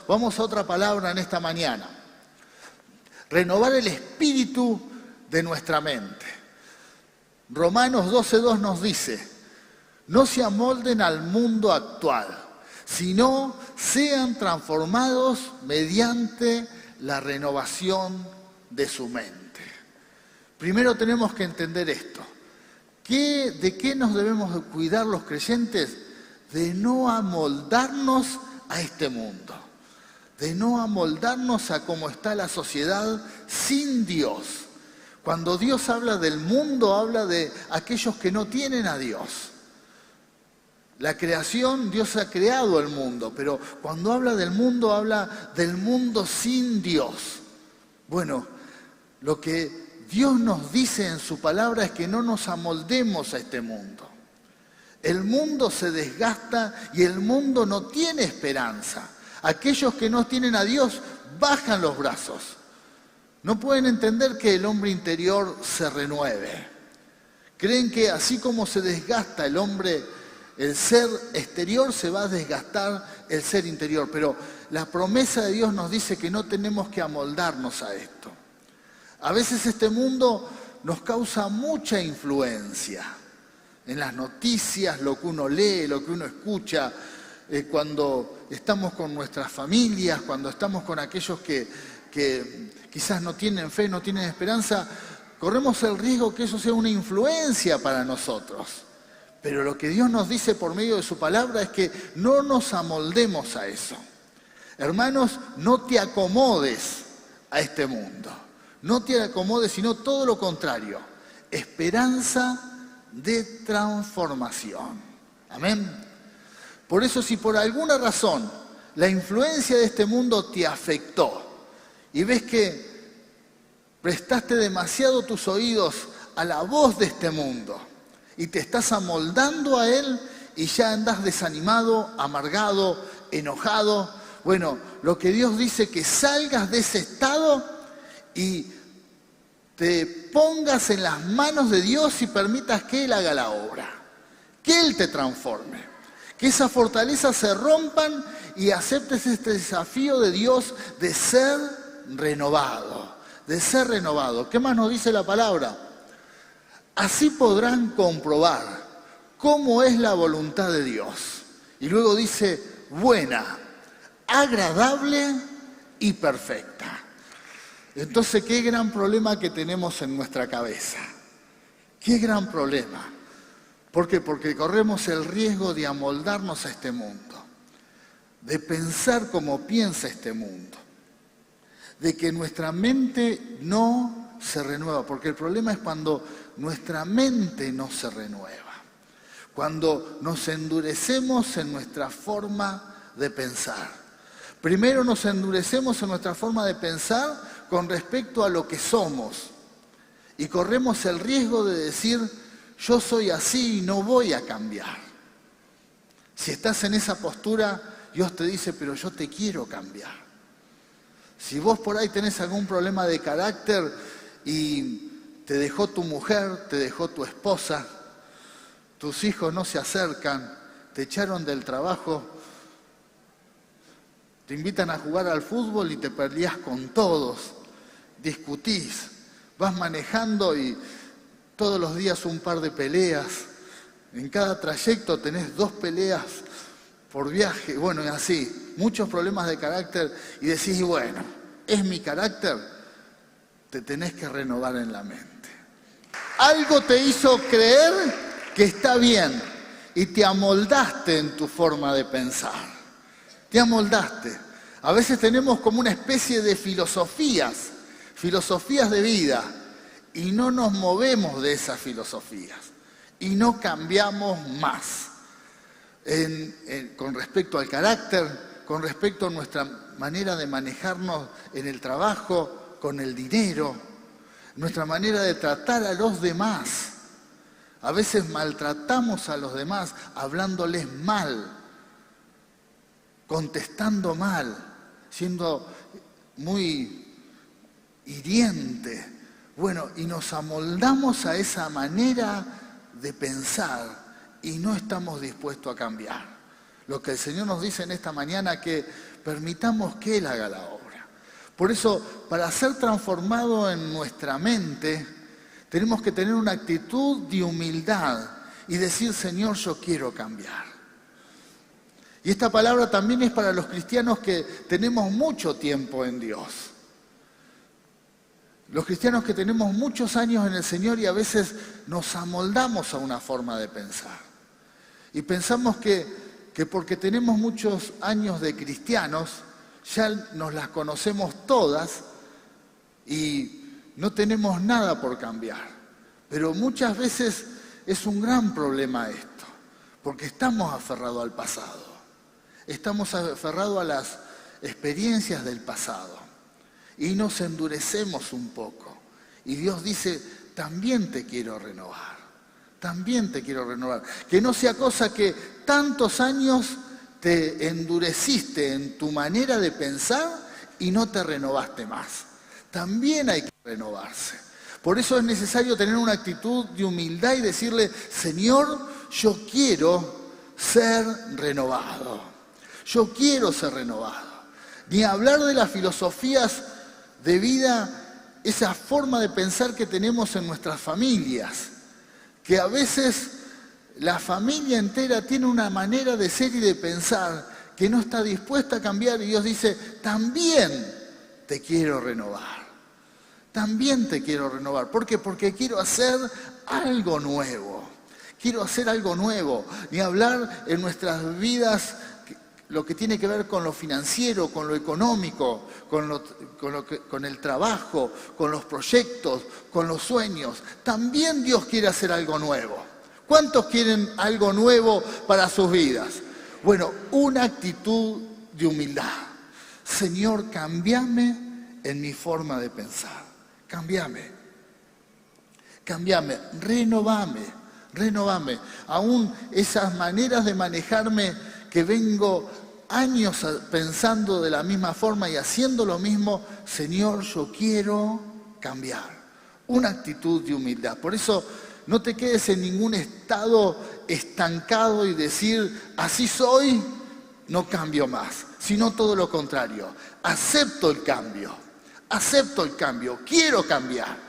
vamos a otra palabra en esta mañana. Renovar el espíritu de nuestra mente. Romanos 12:2 nos dice, no se amolden al mundo actual, sino sean transformados mediante la renovación de su mente. Primero tenemos que entender esto. ¿De qué nos debemos cuidar los creyentes? De no amoldarnos a este mundo, de no amoldarnos a cómo está la sociedad sin Dios. Cuando Dios habla del mundo, habla de aquellos que no tienen a Dios. La creación, Dios ha creado el mundo, pero cuando habla del mundo sin Dios. Bueno, lo que Dios nos dice en su palabra es que no nos amoldemos a este mundo. El mundo se desgasta y el mundo no tiene esperanza. Aquellos que no tienen a Dios bajan los brazos. No pueden entender que el hombre interior se renueve. Creen que así como se desgasta el hombre, el ser exterior, se va a desgastar el ser interior. Pero la promesa de Dios nos dice que no tenemos que amoldarnos a esto. A veces este mundo nos causa mucha influencia. En las noticias, lo que uno lee, lo que uno escucha, cuando estamos con nuestras familias, cuando estamos con aquellos que quizás no tienen fe, no tienen esperanza, corremos el riesgo que eso sea una influencia para nosotros. Pero lo que Dios nos dice por medio de su palabra es que no nos amoldemos a eso. Hermanos, no te acomodes a este mundo. No te acomodes, sino todo lo contrario. Esperanza de transformación. Amén. Por eso, si por alguna razón la influencia de este mundo te afectó y ves que prestaste demasiado tus oídos a la voz de este mundo y te estás amoldando a él y ya andás desanimado, amargado, enojado, bueno, lo que Dios dice, que salgas de ese estado y te pongas en las manos de Dios y permitas que Él haga la obra, que Él te transforme, que esas fortalezas se rompan y aceptes este desafío de Dios de ser renovado, de ser renovado. ¿Qué más nos dice la palabra? Así podrán comprobar cómo es la voluntad de Dios. Y luego dice, buena, agradable y perfecta. Entonces, qué gran problema que tenemos en nuestra cabeza. Qué gran problema. ¿Por qué? Porque corremos el riesgo de amoldarnos a este mundo, de pensar como piensa este mundo, de que nuestra mente no se renueva, porque el problema es cuando nuestra mente no se renueva, cuando nos endurecemos en nuestra forma de pensar. Primero nos endurecemos en nuestra forma de pensar con respecto a lo que somos y corremos el riesgo de decir, yo soy así y no voy a cambiar. Si estás en esa postura, Dios te dice, pero yo te quiero cambiar. Si vos por ahí tenés algún problema de carácter y te dejó tu mujer, te dejó tu esposa, tus hijos no se acercan, te echaron del trabajo, te invitan a jugar al fútbol y te peleás con todos, discutís, vas manejando y todos los días un par de peleas, en cada trayecto tenés 2 peleas por viaje, bueno, y así, muchos problemas de carácter y decís, bueno, es mi carácter, te tenés que renovar en la mente. Algo te hizo creer que está bien y te amoldaste en tu forma de pensar. Te amoldaste. A veces tenemos como una especie de filosofías de vida, y no nos movemos de esas filosofías, y no cambiamos más. Con respecto al carácter, con respecto a nuestra manera de manejarnos en el trabajo, con el dinero, nuestra manera de tratar a los demás. A veces maltratamos a los demás, hablándoles mal, contestando mal, siendo muy hiriente. Bueno, y nos amoldamos a esa manera de pensar y no estamos dispuestos a cambiar. Lo que el Señor nos dice en esta mañana, que permitamos que Él haga la obra. Por eso, para ser transformado en nuestra mente, tenemos que tener una actitud de humildad y decir, Señor, yo quiero cambiar. Y esta palabra también es para los cristianos que tenemos mucho tiempo en Dios. Los cristianos que tenemos muchos años en el Señor y a veces nos amoldamos a una forma de pensar. Y pensamos que porque tenemos muchos años de cristianos, ya nos las conocemos todas y no tenemos nada por cambiar. Pero muchas veces es un gran problema esto, porque estamos aferrados al pasado. Estamos aferrados a las experiencias del pasado y nos endurecemos un poco. Y Dios dice, también te quiero renovar, también te quiero renovar. Que no sea cosa que tantos años te endureciste en tu manera de pensar y no te renovaste más. También hay que renovarse. Por eso es necesario tener una actitud de humildad y decirle, Señor, yo quiero ser renovado. Yo quiero ser renovado. Ni hablar de las filosofías de vida, esa forma de pensar que tenemos en nuestras familias, que a veces la familia entera tiene una manera de ser y de pensar que no está dispuesta a cambiar y Dios dice, también te quiero renovar. También te quiero renovar. ¿Por qué? Porque quiero hacer algo nuevo. Quiero hacer algo nuevo. Ni hablar en nuestras vidas lo que tiene que ver con lo financiero, con lo económico, con el trabajo, con los proyectos, con los sueños. También Dios quiere hacer algo nuevo. ¿Cuántos quieren algo nuevo para sus vidas? Bueno, una actitud de humildad. Señor, cámbiame en mi forma de pensar. Cámbiame, renovame. Aún esas maneras de manejarme que vengo años pensando de la misma forma y haciendo lo mismo, Señor, yo quiero cambiar. Una actitud de humildad. Por eso no te quedes en ningún estado estancado y decir, así soy, no cambio más. Sino todo lo contrario. Acepto el cambio, quiero cambiar.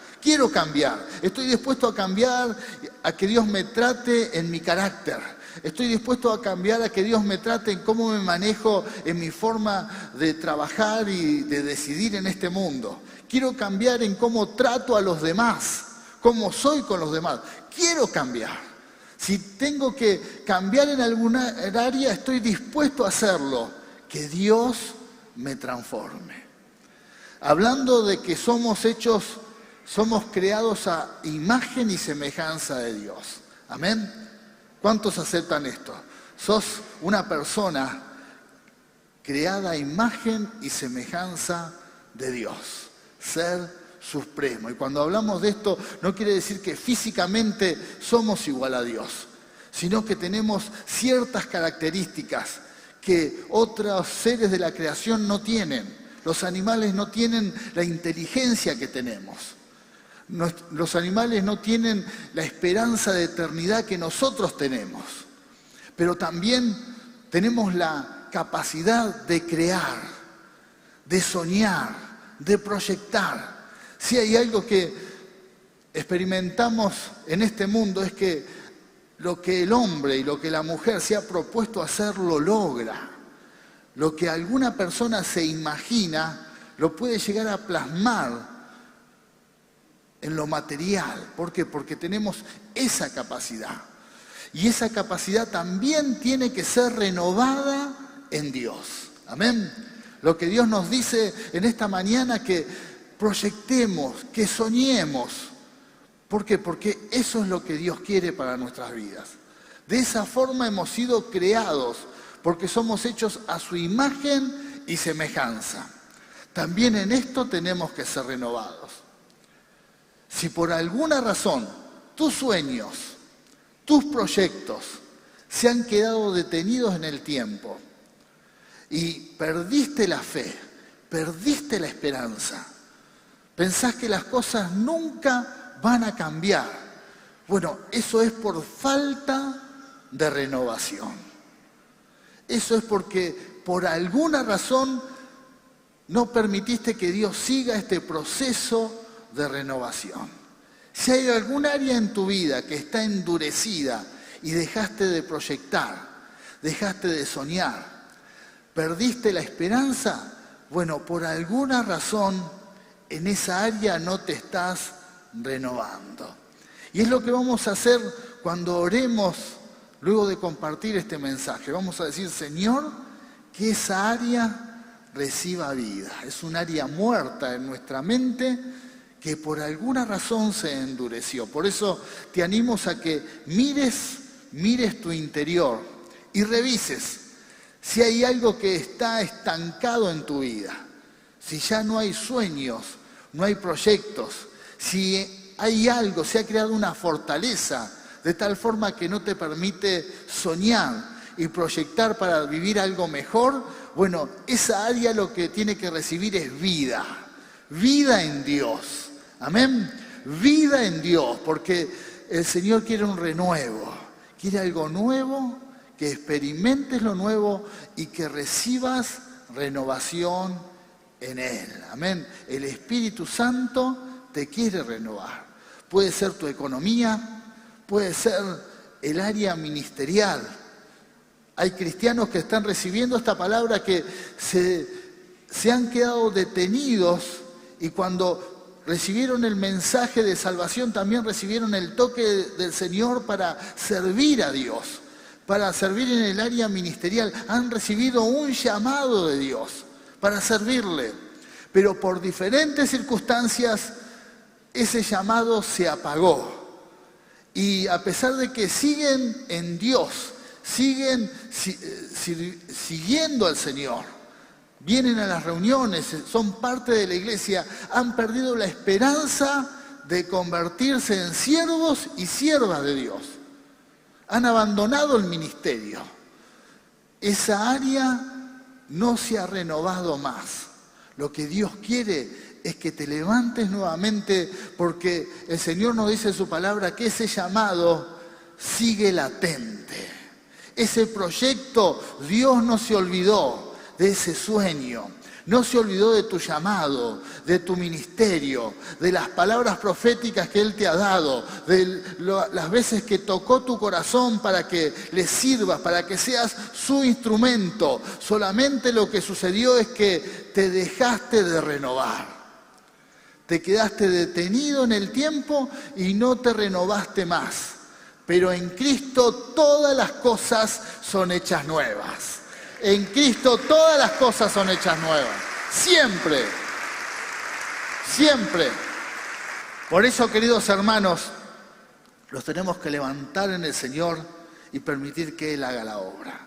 Estoy dispuesto a cambiar, a que Dios me trate en mi carácter. Estoy dispuesto a cambiar, a que Dios me trate en cómo me manejo, en mi forma de trabajar y de decidir en este mundo. Quiero cambiar en cómo trato a los demás, cómo soy con los demás. Quiero cambiar. Si tengo que cambiar en alguna área, estoy dispuesto a hacerlo. Que Dios me transforme. Hablando de que somos creados a imagen y semejanza de Dios. Amén. ¿Cuántos aceptan esto? Sos una persona creada a imagen y semejanza de Dios. Ser supremo. Y cuando hablamos de esto, no quiere decir que físicamente somos igual a Dios, sino que tenemos ciertas características que otros seres de la creación no tienen. Los animales no tienen la inteligencia que tenemos. Los animales no tienen la esperanza de eternidad que nosotros tenemos. Pero también tenemos la capacidad de crear, de soñar, de proyectar. Si hay algo que experimentamos en este mundo es que lo que el hombre y lo que la mujer se ha propuesto hacer lo logra. Lo que alguna persona se imagina lo puede llegar a plasmar en lo material. ¿Por qué? Porque tenemos esa capacidad. Y esa capacidad también tiene que ser renovada en Dios. Amén. Lo que Dios nos dice en esta mañana, que proyectemos, que soñemos. ¿Por qué? Porque eso es lo que Dios quiere para nuestras vidas. De esa forma hemos sido creados, porque somos hechos a su imagen y semejanza. También en esto tenemos que ser renovados. Si por alguna razón tus sueños, tus proyectos se han quedado detenidos en el tiempo y perdiste la fe, perdiste la esperanza, pensás que las cosas nunca van a cambiar, bueno, eso es por falta de renovación. eso es porque por alguna razón no permitiste que Dios siga este proceso de renovación. Si hay algún área en tu vida que está endurecida y dejaste de proyectar, dejaste de soñar, perdiste la esperanza, bueno, por alguna razón en esa área no te estás renovando. Y es lo que vamos a hacer cuando oremos luego de compartir este mensaje. Vamos a decir, Señor, que esa área reciba vida. Es un área muerta en nuestra mente que por alguna razón se endureció. Por eso te animo a que mires tu interior y revises si hay algo que está estancado en tu vida, si ya no hay sueños, no hay proyectos, si hay algo, se ha creado una fortaleza de tal forma que no te permite soñar y proyectar para vivir algo mejor. Bueno, esa área lo que tiene que recibir es vida, vida en Dios, amén, vida en Dios, porque el Señor quiere un renuevo, quiere algo nuevo, que experimentes lo nuevo y que recibas renovación en Él, amén. El Espíritu Santo te quiere renovar, puede ser tu economía, puede ser el área ministerial. Hay cristianos que están recibiendo esta palabra que se han quedado detenidos y cuando recibieron el mensaje de salvación también recibieron el toque del Señor para servir a Dios, para servir en el área ministerial. Han recibido un llamado de Dios para servirle, pero por diferentes circunstancias ese llamado se apagó. Y a pesar de que siguen en Dios, siguen siguiendo al Señor, vienen a las reuniones, son parte de la iglesia, han perdido la esperanza de convertirse en siervos y siervas de Dios. Han abandonado el ministerio. Esa área no se ha renovado más. Lo que Dios quiere es que te levantes nuevamente, porque el Señor nos dice en su palabra que ese llamado sigue latente. Ese proyecto, Dios no se olvidó de ese sueño, no se olvidó de tu llamado, de tu ministerio, de las palabras proféticas que Él te ha dado, de las veces que tocó tu corazón para que le sirvas, para que seas su instrumento. Solamente lo que sucedió es que te dejaste de renovar. Te quedaste detenido en el tiempo y no te renovaste más. Pero en Cristo todas las cosas son hechas nuevas. En Cristo todas las cosas son hechas nuevas. Siempre. Siempre. Por eso, queridos hermanos, los tenemos que levantar en el Señor y permitir que Él haga la obra.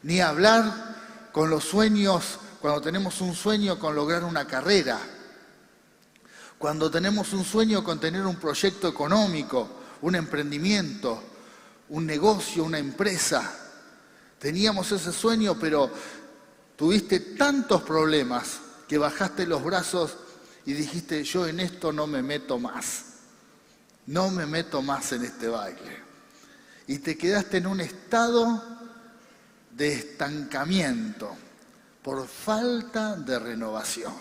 Ni hablar con los sueños, cuando tenemos un sueño con lograr una carrera, cuando tenemos un sueño con tener un proyecto económico, un emprendimiento, un negocio, una empresa. Teníamos ese sueño, pero tuviste tantos problemas que bajaste los brazos y dijiste, yo en esto no me meto más. No me meto más en este baile. Y te quedaste en un estado de estancamiento por falta de renovación.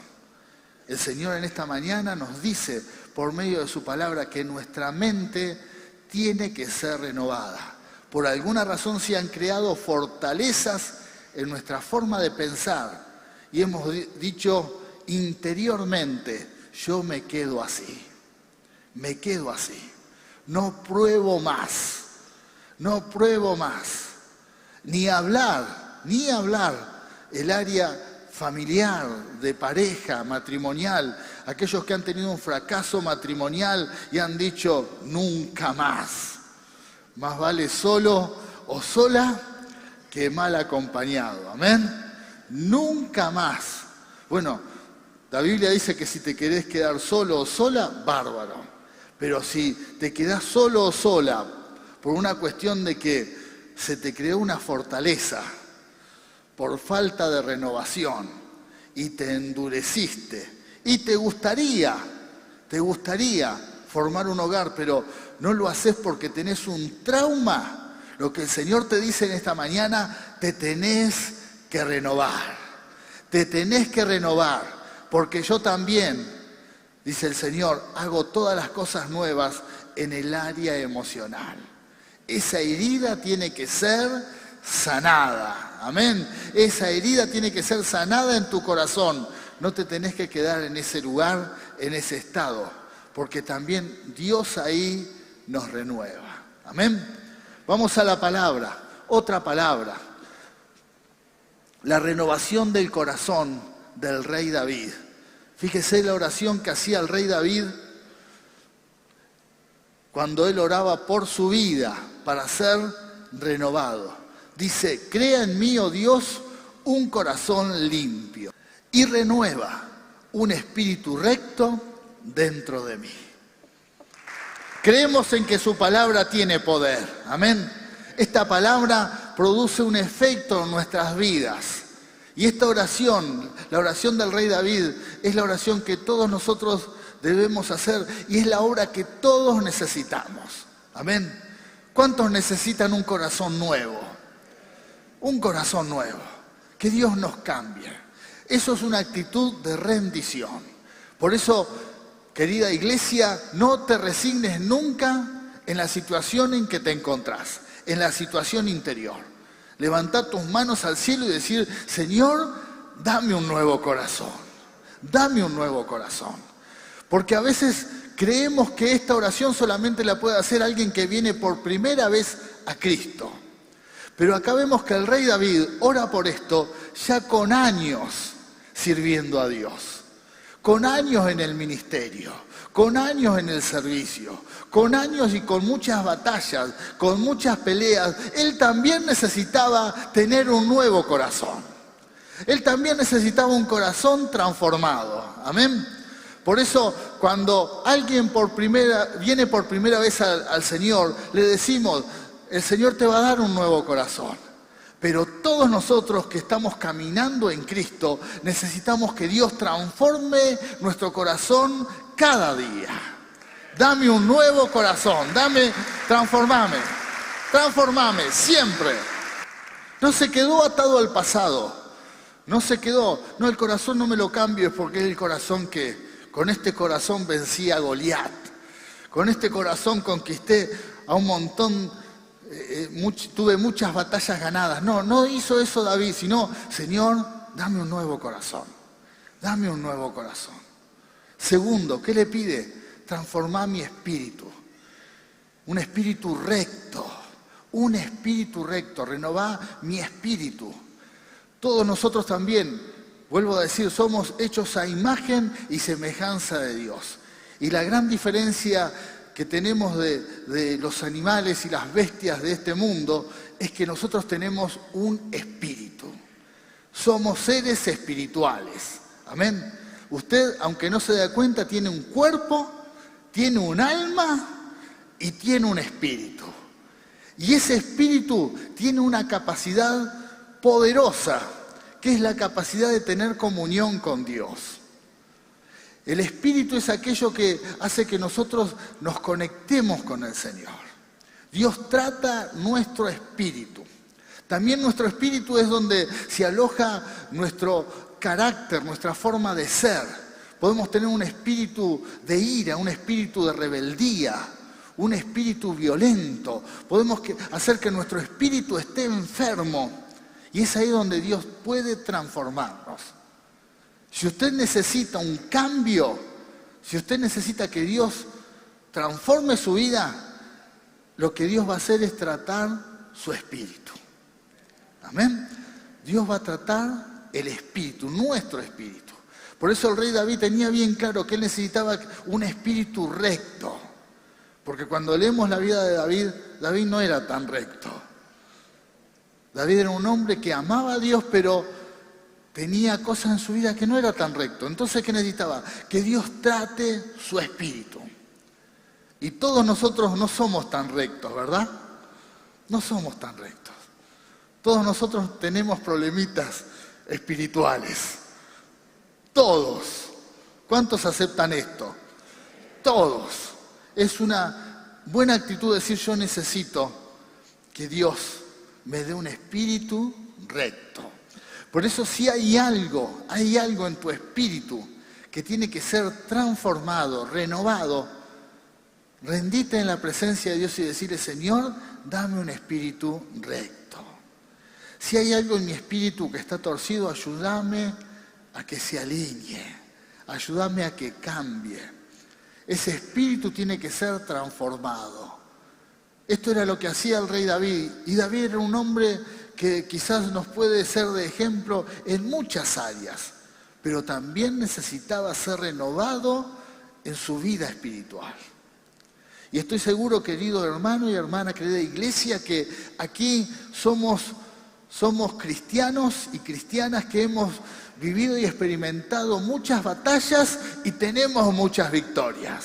El Señor en esta mañana nos dice, por medio de su palabra, que nuestra mente tiene que ser renovada. Por alguna razón se han creado fortalezas en nuestra forma de pensar y hemos dicho interiormente, yo me quedo así, no pruebo más, ni hablar, el área familiar, de pareja, matrimonial, aquellos que han tenido un fracaso matrimonial y han dicho, nunca más. Más vale solo o sola que mal acompañado. Amén. Nunca más. Bueno, la Biblia dice que si te querés quedar solo o sola, bárbaro. Pero si te quedás solo o sola por una cuestión de que se te creó una fortaleza, por falta de renovación, y te endureciste, y te gustaría formar un hogar, pero no lo haces porque tenés un trauma, Lo que el Señor te dice en esta mañana, te tenés que renovar. Te tenés que renovar, porque yo también, dice el Señor, hago todas las cosas nuevas en el área emocional. Esa herida tiene que ser sanada. Amén. Esa herida tiene que ser sanada en tu corazón. No te tenés que quedar en ese lugar, en ese estado, porque también Dios ahí nos renueva. Amén. Vamos a la palabra, otra palabra. La renovación del corazón del rey David. Fíjese la oración que hacía el rey David cuando él oraba por su vida para ser renovado. Dice, crea en mí, oh Dios, un corazón limpio y renueva un espíritu recto dentro de mí. Creemos en que su palabra tiene poder. Amén. Esta palabra produce un efecto en nuestras vidas. Y esta oración, la oración del rey David, es la oración que todos nosotros debemos hacer y es la obra que todos necesitamos. Amén. ¿Cuántos necesitan un corazón nuevo? Un corazón nuevo. Que Dios nos cambie. Eso es una actitud de rendición. Por eso, querida iglesia, no te resignes nunca en la situación en que te encontrás, en la situación interior. Levantar tus manos al cielo y decir, Señor, dame un nuevo corazón. Dame un nuevo corazón. Porque a veces creemos que esta oración solamente la puede hacer alguien que viene por primera vez a Cristo. Pero acá vemos que el rey David ora por esto ya con años sirviendo a Dios. Con años en el ministerio, con años en el servicio, con años y con muchas batallas, con muchas peleas. Él también necesitaba tener un nuevo corazón. Él también necesitaba un corazón transformado. Amén. Por eso, cuando alguien viene por primera vez al Señor, le decimos, el Señor te va a dar un nuevo corazón. Pero todos nosotros que estamos caminando en Cristo, necesitamos que Dios transforme nuestro corazón cada día. Dame un nuevo corazón, transformame siempre. No se quedó atado al pasado, no se quedó, no, el corazón no me lo cambio, es porque es el corazón que, con este corazón vencí a Goliat, con este corazón conquisté a un montón, tuve muchas batallas ganadas. No hizo eso David, sino, Señor, dame un nuevo corazón, dame un nuevo corazón. Segundo, ¿qué le pide? Transformar mi espíritu, un espíritu recto, renovar mi espíritu. Todos nosotros también, vuelvo a decir, somos hechos a imagen y semejanza de Dios. Y la gran diferencia que tenemos de los animales y las bestias de este mundo es que nosotros tenemos un espíritu. Somos seres espirituales. Amén. Usted, aunque no se dé cuenta, tiene un cuerpo, tiene un alma y tiene un espíritu. Y ese espíritu tiene una capacidad poderosa, que es la capacidad de tener comunión con Dios. El espíritu es aquello que hace que nosotros nos conectemos con el Señor. Dios trata nuestro espíritu. También nuestro espíritu es donde se aloja nuestro carácter, nuestra forma de ser. Podemos tener un espíritu de ira, un espíritu de rebeldía, un espíritu violento. Podemos hacer que nuestro espíritu esté enfermo. Y es ahí donde Dios puede transformarnos. Si usted necesita un cambio, si usted necesita que Dios transforme su vida, lo que Dios va a hacer es tratar su espíritu. Amén. Dios va a tratar el espíritu, nuestro espíritu. Por eso el rey David tenía bien claro que él necesitaba un espíritu recto. Porque cuando leemos la vida de David, David no era tan recto. David era un hombre que amaba a Dios, pero tenía cosas en su vida que no era tan recto. Entonces, ¿qué necesitaba? Que Dios trate su espíritu. Y todos nosotros no somos tan rectos, ¿verdad? No somos tan rectos. Todos nosotros tenemos problemitas espirituales. Todos. ¿Cuántos aceptan esto? Todos. Es una buena actitud decir, yo necesito que Dios me dé un espíritu recto. Por eso si hay algo en tu espíritu que tiene que ser transformado, renovado, rendite en la presencia de Dios y decirle, Señor, dame un espíritu recto. Si hay algo en mi espíritu que está torcido, ayúdame a que se alinee, ayúdame a que cambie. Ese espíritu tiene que ser transformado. Esto era lo que hacía el rey David, y David era un hombre que quizás nos puede ser de ejemplo en muchas áreas, pero también necesitaba ser renovado en su vida espiritual. Y estoy seguro, querido hermano y hermana, querida iglesia, que aquí somos cristianos y cristianas que hemos vivido y experimentado muchas batallas y tenemos muchas victorias.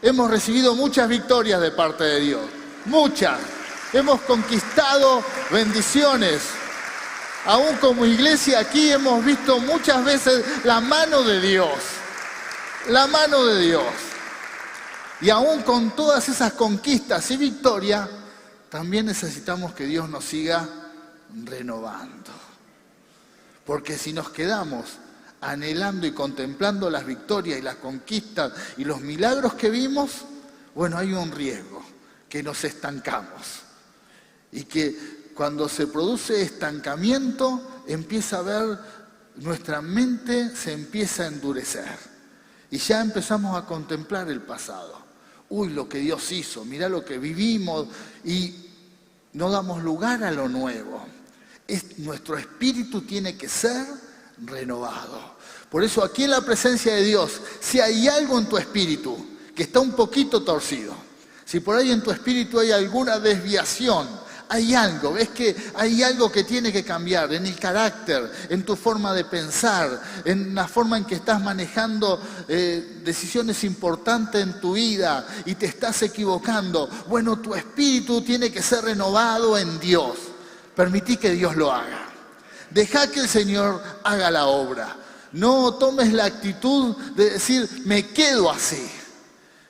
Hemos recibido muchas victorias de parte de Dios, muchas. Hemos conquistado bendiciones. Aún como iglesia aquí hemos visto muchas veces la mano de Dios. La mano de Dios. Y aún con todas esas conquistas y victorias, también necesitamos que Dios nos siga renovando. Porque si nos quedamos anhelando y contemplando las victorias y las conquistas y los milagros que vimos, bueno, hay un riesgo, que nos estancamos. Y que cuando se produce estancamiento, empieza a ver, nuestra mente se empieza a endurecer. Y ya empezamos a contemplar el pasado. Uy, lo que Dios hizo, mirá lo que vivimos, y no damos lugar a lo nuevo. Nuestro espíritu tiene que ser renovado. Por eso aquí en la presencia de Dios, si hay algo en tu espíritu que está un poquito torcido, si por ahí en tu espíritu hay alguna desviación, hay algo, ves que hay algo que tiene que cambiar en el carácter, en tu forma de pensar, en la forma en que estás manejando decisiones importantes en tu vida y te estás equivocando. Bueno, tu espíritu tiene que ser renovado en Dios. Permití que Dios lo haga. Deja que el Señor haga la obra. No tomes la actitud de decir, me quedo así.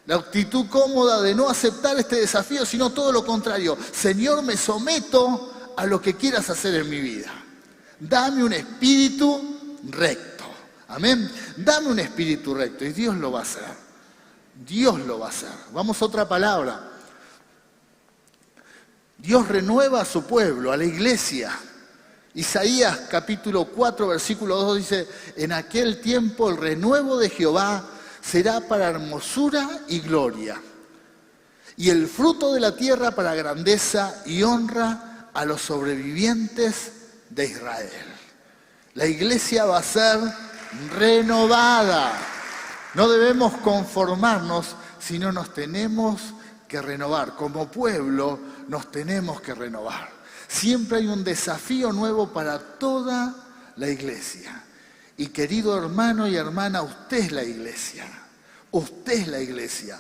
La actitud cómoda de no aceptar este desafío, sino todo lo contrario. Señor, me someto a lo que quieras hacer en mi vida. Dame un espíritu recto. Amén. Dame un espíritu recto y Dios lo va a hacer. Dios lo va a hacer. Vamos a otra palabra. Dios renueva a su pueblo, a la iglesia. Isaías capítulo 4, versículo 2 dice, en aquel tiempo el renuevo de Jehová será para hermosura y gloria, y el fruto de la tierra para grandeza y honra a los sobrevivientes de Israel. La iglesia va a ser renovada. No debemos conformarnos, sino nos tenemos que renovar. Como pueblo nos tenemos que renovar. Siempre hay un desafío nuevo para toda la iglesia. Y querido hermano y hermana, usted es la iglesia. Usted es la iglesia.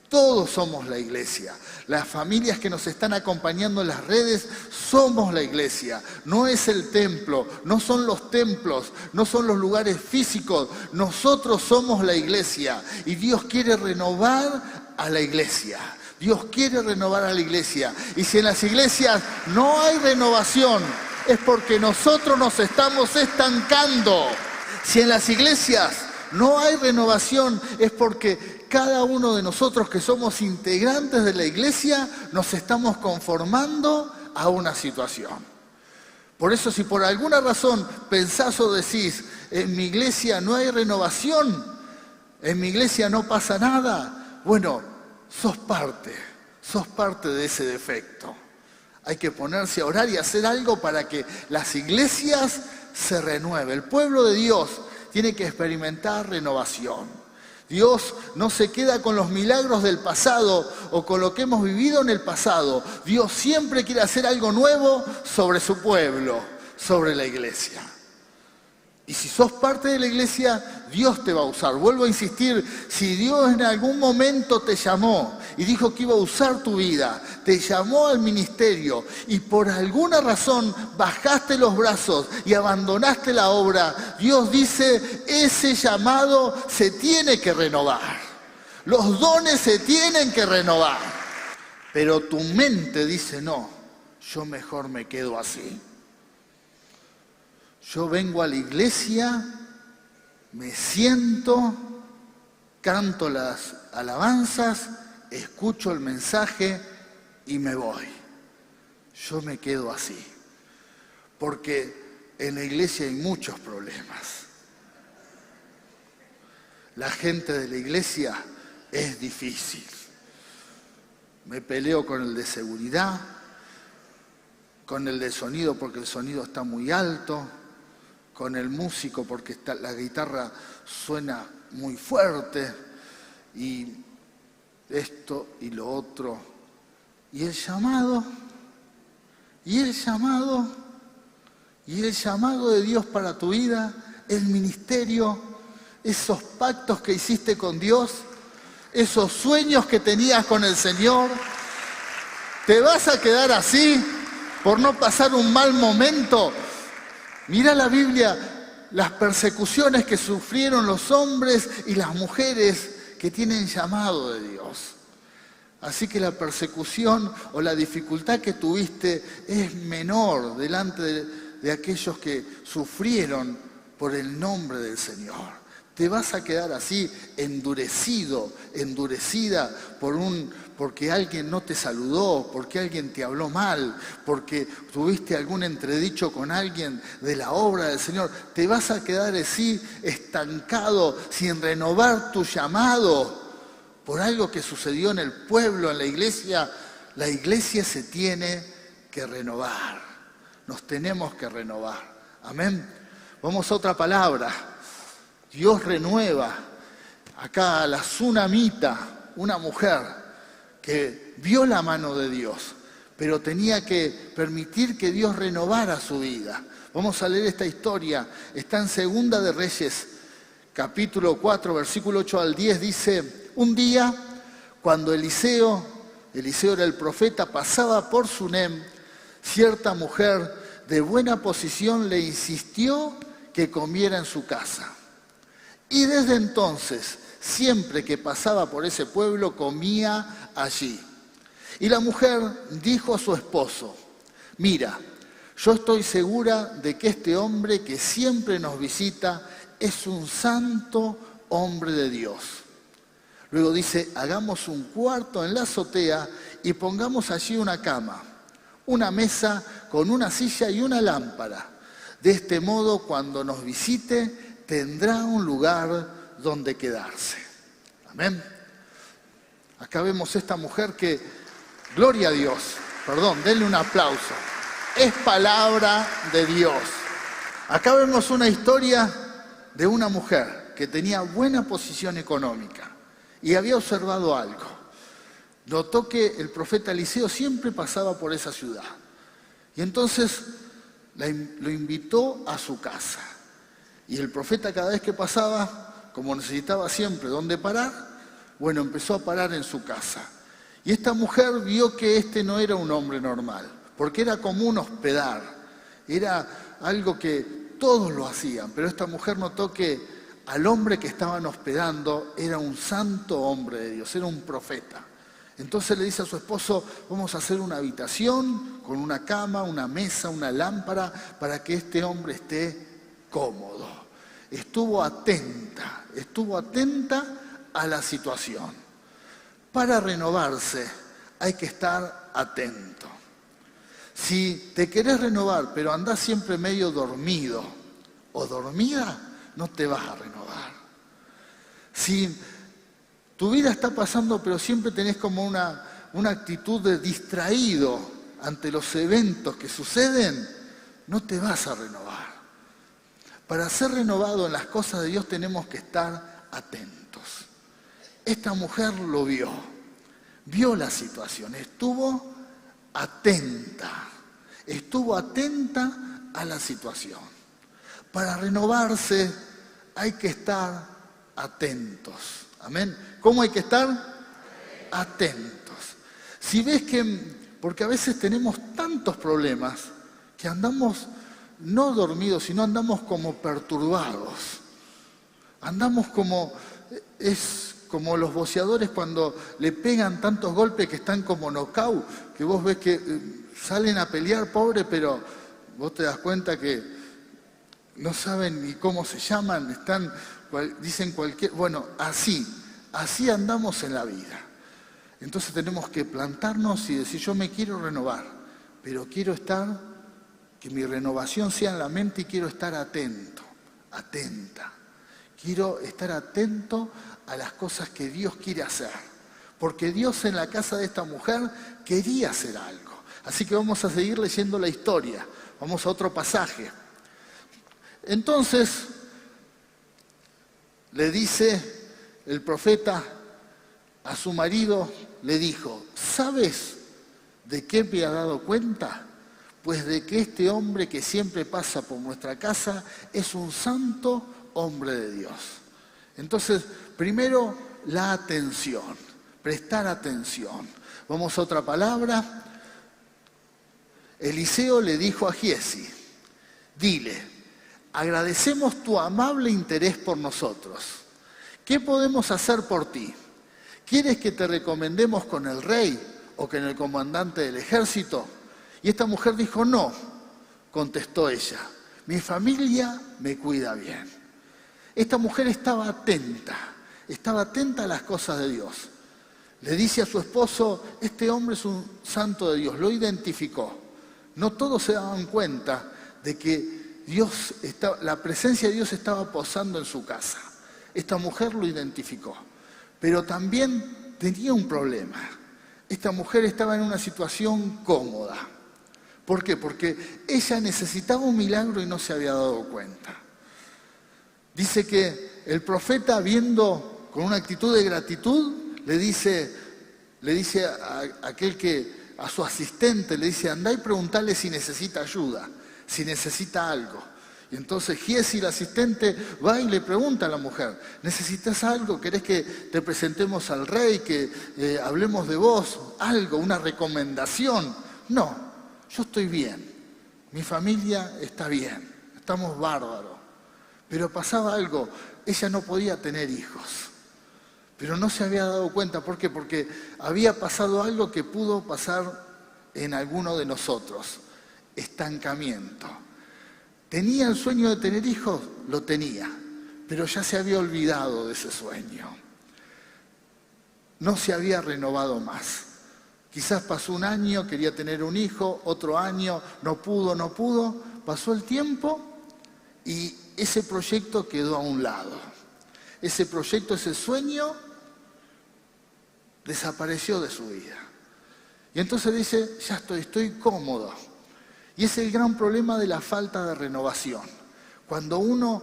Todos somos la iglesia. Las familias que nos están acompañando en las redes somos la iglesia. No es el templo, no son los templos, no son los lugares físicos. Nosotros somos la iglesia. Y Dios quiere renovar a la iglesia. Dios quiere renovar a la iglesia. Y si en las iglesias no hay renovación, es porque nosotros nos estamos estancando. Si en las iglesias no hay renovación, es porque cada uno de nosotros que somos integrantes de la iglesia nos estamos conformando a una situación. Por eso, si por alguna razón pensás o decís, en mi iglesia no hay renovación, en mi iglesia no pasa nada, bueno, sos parte de ese defecto. Hay que ponerse a orar y hacer algo para que las iglesias se renueven. El pueblo de Dios tiene que experimentar renovación. Dios no se queda con los milagros del pasado o con lo que hemos vivido en el pasado. Dios siempre quiere hacer algo nuevo sobre su pueblo, sobre la iglesia. Y si sos parte de la iglesia, Dios te va a usar. Vuelvo a insistir, si Dios en algún momento te llamó y dijo que iba a usar tu vida, te llamó al ministerio y por alguna razón bajaste los brazos y abandonaste la obra, Dios dice, ese llamado se tiene que renovar. Los dones se tienen que renovar. Pero tu mente dice, no, yo mejor me quedo así. Yo vengo a la iglesia, me siento, canto las alabanzas, escucho el mensaje y me voy. Yo me quedo así, porque en la iglesia hay muchos problemas. La gente de la iglesia es difícil. Me peleo con el de seguridad, con el de sonido porque el sonido está muy alto, con el músico porque la guitarra suena muy fuerte, y esto y lo otro. Y el llamado de Dios para tu vida, el ministerio, esos pactos que hiciste con Dios, esos sueños que tenías con el Señor. ¿Te vas a quedar así por no pasar un mal momento? Mira la Biblia, las persecuciones que sufrieron los hombres y las mujeres que tienen llamado de Dios. Así que la persecución o la dificultad que tuviste es menor delante de aquellos que sufrieron por el nombre del Señor. Te vas a quedar así, endurecido, endurecida porque alguien no te saludó, porque alguien te habló mal, porque tuviste algún entredicho con alguien de la obra del Señor. Te vas a quedar así, estancado, sin renovar tu llamado por algo que sucedió en el pueblo, en la iglesia. La iglesia se tiene que renovar. Nos tenemos que renovar. Amén. Vamos a otra palabra. Dios renueva. Acá la Tsunamita, una mujer que vio la mano de Dios, pero tenía que permitir que Dios renovara su vida. Vamos a leer esta historia. Está en Segunda de Reyes, capítulo 4, versículo 8 al 10. Dice: un día, cuando Eliseo era el profeta, pasaba por Sunem, cierta mujer de buena posición le insistió que comiera en su casa. Y desde entonces, siempre que pasaba por ese pueblo, comía allí. Y la mujer dijo a su esposo: mira, yo estoy segura de que este hombre que siempre nos visita es un santo hombre de Dios. Luego dice: hagamos un cuarto en la azotea y pongamos allí una cama, una mesa con una silla y una lámpara. De este modo, cuando nos visite, tendrá un lugar donde quedarse. Amén. Acá vemos esta mujer que, gloria a Dios, denle un aplauso. Es palabra de Dios. Acá vemos una historia de una mujer que tenía buena posición económica y había observado algo. Notó que el profeta Eliseo siempre pasaba por esa ciudad. Y entonces lo invitó a su casa. Y el profeta, cada vez que pasaba, como necesitaba siempre dónde parar, bueno, empezó a parar en su casa. Y esta mujer vio que este no era un hombre normal, porque era común hospedar. Era algo que todos lo hacían, pero esta mujer notó que al hombre que estaban hospedando era un santo hombre de Dios, era un profeta. Entonces le dice a su esposo: vamos a hacer una habitación con una cama, una mesa, una lámpara, para que este hombre esté cómodo. Estuvo atenta a la situación. Para renovarse hay que estar atento. Si te querés renovar, pero andás siempre medio dormido o dormida, no te vas a renovar. Si tu vida está pasando, pero siempre tenés como una actitud de distraído ante los eventos que suceden, no te vas a renovar. Para ser renovado en las cosas de Dios tenemos que estar atentos. Esta mujer lo vio la situación, estuvo atenta a la situación. Para renovarse hay que estar atentos. Amén. ¿Cómo hay que estar? Atentos. Si ves porque a veces tenemos tantos problemas que andamos no dormidos, sino andamos como perturbados. Andamos como, es como los boxeadores cuando le pegan tantos golpes que están como knockout, que vos ves que salen a pelear, pobre, pero vos te das cuenta que no saben ni cómo se llaman, dicen cualquier... Bueno, así andamos en la vida. Entonces tenemos que plantarnos y decir, yo me quiero renovar, pero quiero que mi renovación sea en la mente y quiero estar atento, atenta. Quiero estar atento a las cosas que Dios quiere hacer. Porque Dios en la casa de esta mujer quería hacer algo. Así que vamos a seguir leyendo la historia. Vamos a otro pasaje. Entonces, le dice el profeta a su marido, le dijo, ¿sabes de qué me ha dado cuenta? Pues de que este hombre que siempre pasa por nuestra casa es un santo hombre de Dios. Entonces, primero, la atención, prestar atención. Vamos a otra palabra. Eliseo le dijo a Giezi, dile, agradecemos tu amable interés por nosotros. ¿Qué podemos hacer por ti? ¿Quieres que te recomendemos con el rey o con el comandante del ejército? Y esta mujer dijo, no, contestó ella, mi familia me cuida bien. Esta mujer estaba atenta a las cosas de Dios. Le dice a su esposo, este hombre es un santo de Dios, lo identificó. No todos se daban cuenta de que la presencia de Dios estaba posando en su casa. Esta mujer lo identificó, pero también tenía un problema. Esta mujer estaba en una situación cómoda. ¿Por qué? Porque ella necesitaba un milagro y no se había dado cuenta. Dice que el profeta, viendo con una actitud de gratitud, le dice a su asistente, le dice, andá y preguntale si necesita ayuda, si necesita algo. Y entonces Giezi, el asistente, va y le pregunta a la mujer, ¿necesitas algo? ¿Querés que te presentemos al rey, que hablemos de vos? Algo, una recomendación. No, yo estoy bien, mi familia está bien, estamos bárbaros. Pero pasaba algo, ella no podía tener hijos, pero no se había dado cuenta. ¿Por qué? Porque había pasado algo que pudo pasar en alguno de nosotros, estancamiento. ¿Tenía el sueño de tener hijos? Lo tenía, pero ya se había olvidado de ese sueño. No se había renovado más. Quizás pasó un año, quería tener un hijo, otro año, no pudo. Pasó el tiempo y ese proyecto quedó a un lado. Ese proyecto, ese sueño, desapareció de su vida. Y entonces dice, ya estoy cómodo. Y es el gran problema de la falta de renovación. Cuando uno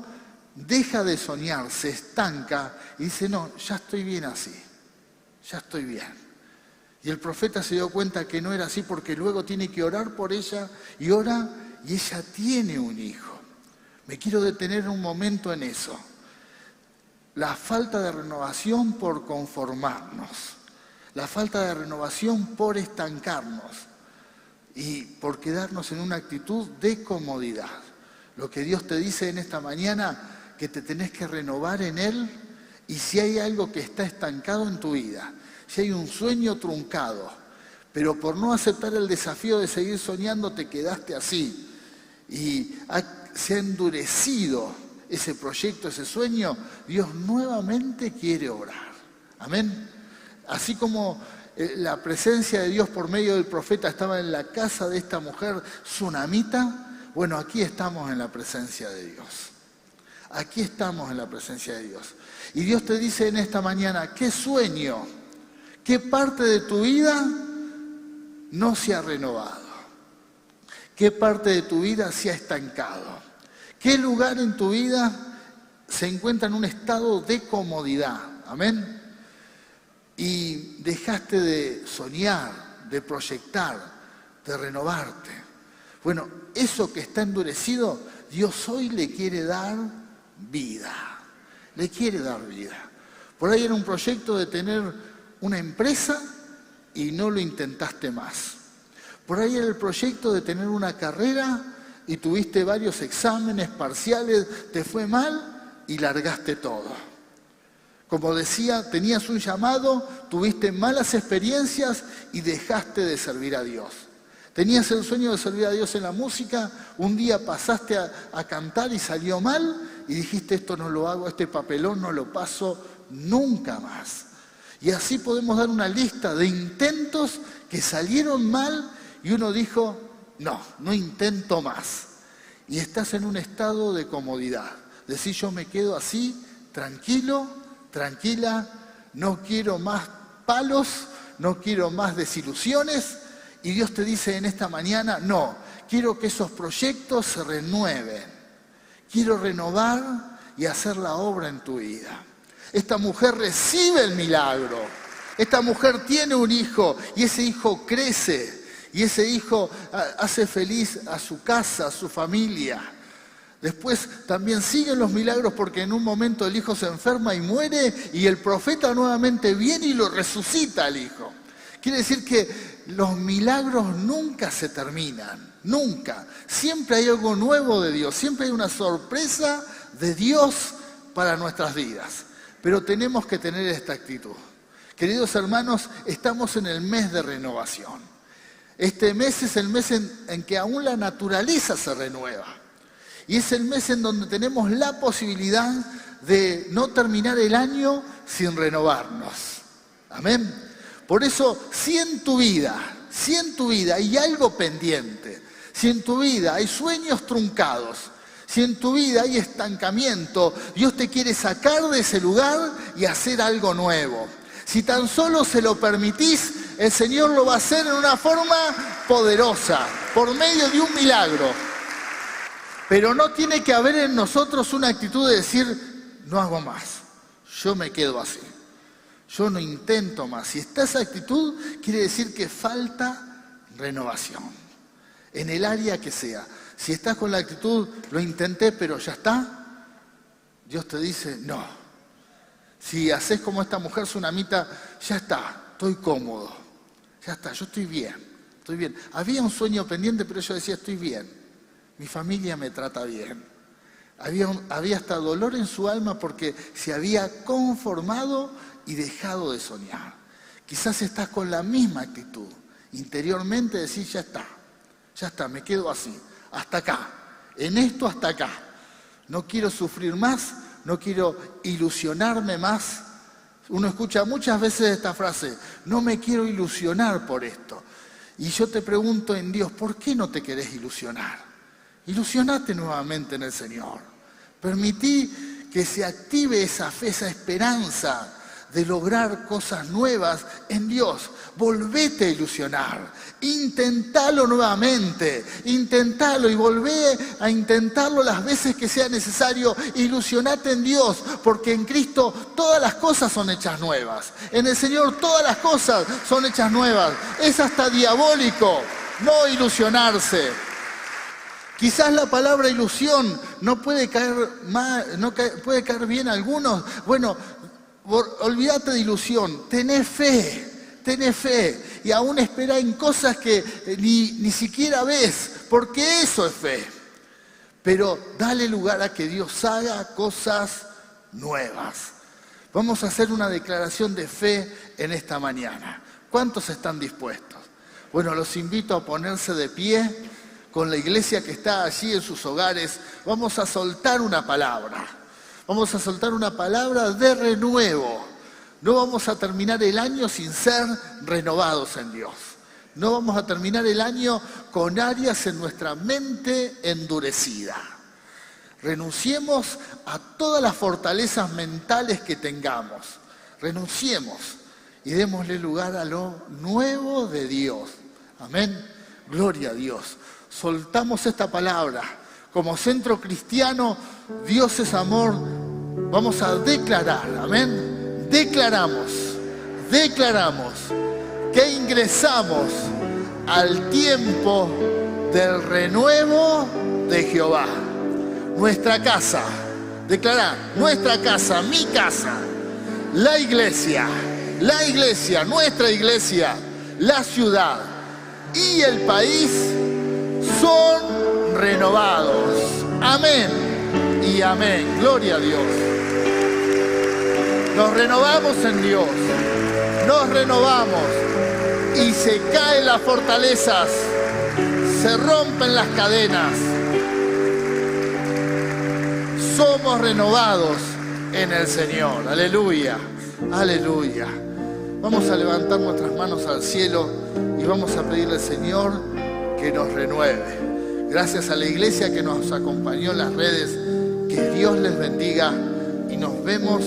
deja de soñar, se estanca y dice, no, ya estoy bien así, ya estoy bien. Y el profeta se dio cuenta que no era así porque luego tiene que orar por ella y ora y ella tiene un hijo. Me quiero detener un momento en eso. La falta de renovación por conformarnos, la falta de renovación por estancarnos y por quedarnos en una actitud de comodidad. Lo que Dios te dice en esta mañana, que te tenés que renovar en Él, y si hay algo que está estancado en tu vida, si hay un sueño truncado, pero por no aceptar el desafío de seguir soñando te quedaste así y se ha endurecido ese proyecto, ese sueño, Dios nuevamente quiere obrar. Amén. Así como la presencia de Dios por medio del profeta estaba en la casa de esta mujer tsunamita, bueno, aquí estamos en la presencia de Dios. Aquí estamos en la presencia de Dios. Y Dios te dice en esta mañana, ¿qué sueño, qué parte de tu vida no se ha renovado? ¿Qué parte de tu vida se ha estancado? ¿Qué lugar en tu vida se encuentra en un estado de comodidad? Amén. Y dejaste de soñar, de proyectar, de renovarte. Bueno, eso que está endurecido, Dios hoy le quiere dar vida. Le quiere dar vida. Por ahí era un proyecto de tener una empresa y no lo intentaste más. Por ahí era el proyecto de tener una carrera y tuviste varios exámenes parciales, te fue mal y largaste todo. Como decía, tenías un llamado, tuviste malas experiencias y dejaste de servir a Dios. Tenías el sueño de servir a Dios en la música, un día pasaste a cantar y salió mal y dijiste, esto no lo hago, este papelón no lo paso nunca más. Y así podemos dar una lista de intentos que salieron mal y uno dijo, no intento más. Y estás en un estado de comodidad. Decís, yo me quedo así, tranquilo, tranquila, no quiero más palos, no quiero más desilusiones. Y Dios te dice en esta mañana, no, quiero que esos proyectos se renueven. Quiero renovar y hacer la obra en tu vida. Esta mujer recibe el milagro. Esta mujer tiene un hijo y ese hijo crece. Y ese hijo hace feliz a su casa, a su familia. Después también siguen los milagros porque en un momento el hijo se enferma y muere y el profeta nuevamente viene y lo resucita al hijo. Quiere decir que los milagros nunca se terminan, nunca. Siempre hay algo nuevo de Dios, siempre hay una sorpresa de Dios para nuestras vidas. Pero tenemos que tener esta actitud. Queridos hermanos, estamos en el mes de renovación. Este mes es el mes en que aún la naturaleza se renueva. Y es el mes en donde tenemos la posibilidad de no terminar el año sin renovarnos. Amén. Por eso, si en tu vida hay algo pendiente, si en tu vida hay sueños truncados, si en tu vida hay estancamiento, Dios te quiere sacar de ese lugar y hacer algo nuevo. Si tan solo se lo permitís, el Señor lo va a hacer en una forma poderosa, por medio de un milagro. Pero no tiene que haber en nosotros una actitud de decir, no hago más, yo me quedo así, yo no intento más. Si está esa actitud, quiere decir que falta renovación, en el área que sea. Si estás con la actitud, lo intenté, pero ya está, Dios te dice, no. Si haces como esta mujer tsunamita, ya está, estoy cómodo, ya está, yo estoy bien. Había un sueño pendiente, pero yo decía, estoy bien, mi familia me trata bien. Había hasta dolor en su alma porque se había conformado y dejado de soñar. Quizás estás con la misma actitud, interiormente decís, ya está, me quedo así, hasta acá, en esto hasta acá. No quiero sufrir más, no quiero ilusionarme más. Uno escucha muchas veces esta frase, no me quiero ilusionar por esto. Y yo te pregunto en Dios, ¿por qué no te querés ilusionar? Ilusionate nuevamente en el Señor. Permití que se active esa fe, esa esperanza de lograr cosas nuevas en Dios. Volvete a ilusionar, intentalo nuevamente, intentalo y volvé a intentarlo las veces que sea necesario. Ilusionate en Dios, porque en Cristo todas las cosas son hechas nuevas. En el Señor todas las cosas son hechas nuevas. Es hasta diabólico no ilusionarse. Quizás la palabra ilusión no puede caer mal, puede caer bien a algunos. Bueno, olvídate de ilusión, tenés fe y aún espera en cosas que ni siquiera ves, porque eso es fe. Pero dale lugar a que Dios haga cosas nuevas. Vamos a hacer una declaración de fe en esta mañana. ¿Cuántos están dispuestos? Bueno, los invito a ponerse de pie con la iglesia que está allí en sus hogares. Vamos a soltar una palabra. Vamos a soltar una palabra de renuevo. No vamos a terminar el año sin ser renovados en Dios. No vamos a terminar el año con áreas en nuestra mente endurecida. Renunciemos a todas las fortalezas mentales que tengamos. Renunciemos y démosle lugar a lo nuevo de Dios. Amén. Gloria a Dios. Soltamos esta palabra. Como centro cristiano, Dios es amor. Vamos a declarar, amén. Declaramos que ingresamos al tiempo del renuevo de Jehová. Nuestra casa, declará, nuestra casa, mi casa, la iglesia, nuestra iglesia, la ciudad y el país son renovados. Amén y amén. Gloria a Dios. Nos renovamos en Dios. Nos renovamos. Y se caen las fortalezas. Se rompen las cadenas. Somos renovados en el Señor. Aleluya. Aleluya. Vamos a levantar nuestras manos al cielo y vamos a pedirle al Señor que nos renueve. Gracias a la iglesia que nos acompañó en las redes. Que Dios les bendiga y nos vemos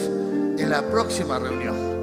en la próxima reunión.